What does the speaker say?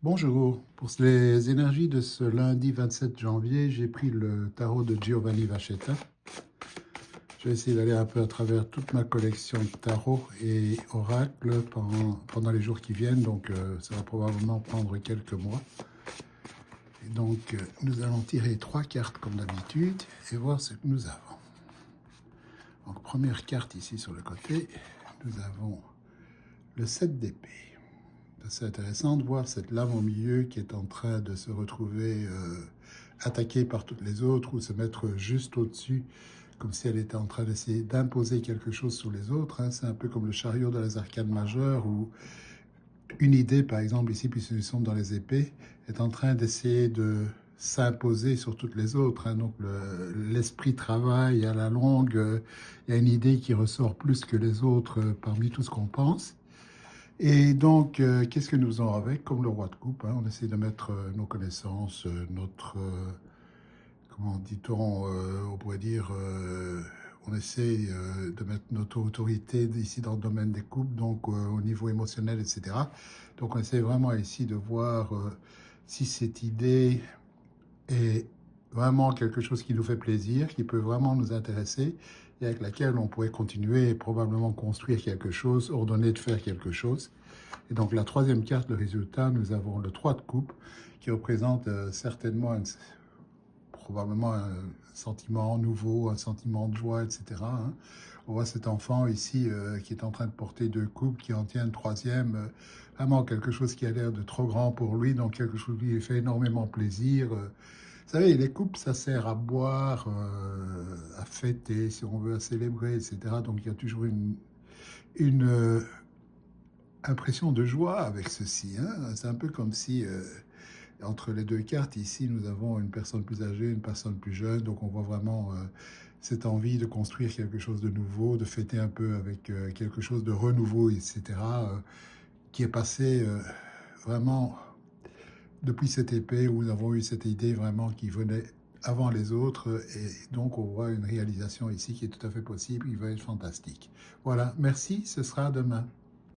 Bonjour, pour les énergies de ce lundi 27 janvier, j'ai pris le tarot de Giovanni Vachetta. Je vais essayer d'aller un peu à travers toute ma collection de tarots et oracles pendant les jours qui viennent, donc ça va probablement prendre quelques mois. Et donc nous allons tirer 3 cartes comme d'habitude et voir ce que nous avons. Donc première carte ici sur le côté, nous avons le 7 d'épée. C'est intéressant de voir cette lame au milieu qui est en train de se retrouver attaquée par toutes les autres ou se mettre juste au-dessus, comme si elle était en train d'essayer d'imposer quelque chose sur les autres. Hein. C'est un peu comme le chariot dans les arcanes majeures où une idée, par exemple ici, puisque nous sommes dans les épées, est en train d'essayer de s'imposer sur toutes les autres. Hein. Donc l'esprit travaille à la longue, il y a une idée qui ressort plus que les autres parmi tout ce qu'on pense. Et donc, qu'est-ce que nous faisons avec? Comme le roi de coupe, hein, on essaie de mettre nos connaissances, comment dit-on, on pourrait dire, on essaie de mettre notre autorité ici dans le domaine des coupes, donc au niveau émotionnel, etc. Donc, on essaie vraiment ici de voir si cette idée est vraiment quelque chose qui nous fait plaisir, qui peut vraiment nous intéresser et avec laquelle on pourrait continuer et probablement construire quelque chose, ordonner de faire quelque chose. Et donc la troisième carte, le résultat, nous avons le 3 de coupe qui représente certainement, probablement un sentiment nouveau, un sentiment de joie, etc. Hein. On voit cet enfant ici qui est en train de porter 2 coupes, qui en tient une troisième, vraiment quelque chose qui a l'air de trop grand pour lui, donc quelque chose qui lui fait énormément plaisir. Vous savez, les coupes, ça sert à boire, à fêter, si on veut, à célébrer, etc. Donc il y a toujours une impression de joie avec ceci. Hein. C'est un peu comme si, entre les 2 cartes, ici, nous avons une personne plus âgée, une personne plus jeune. Donc on voit vraiment cette envie de construire quelque chose de nouveau, de fêter un peu avec quelque chose de renouveau, etc., qui est passé vraiment depuis cette épée où nous avons eu cette idée vraiment qui venait avant les autres et donc on voit une réalisation ici qui est tout à fait possible, qui va être fantastique. Voilà, merci, ce sera demain.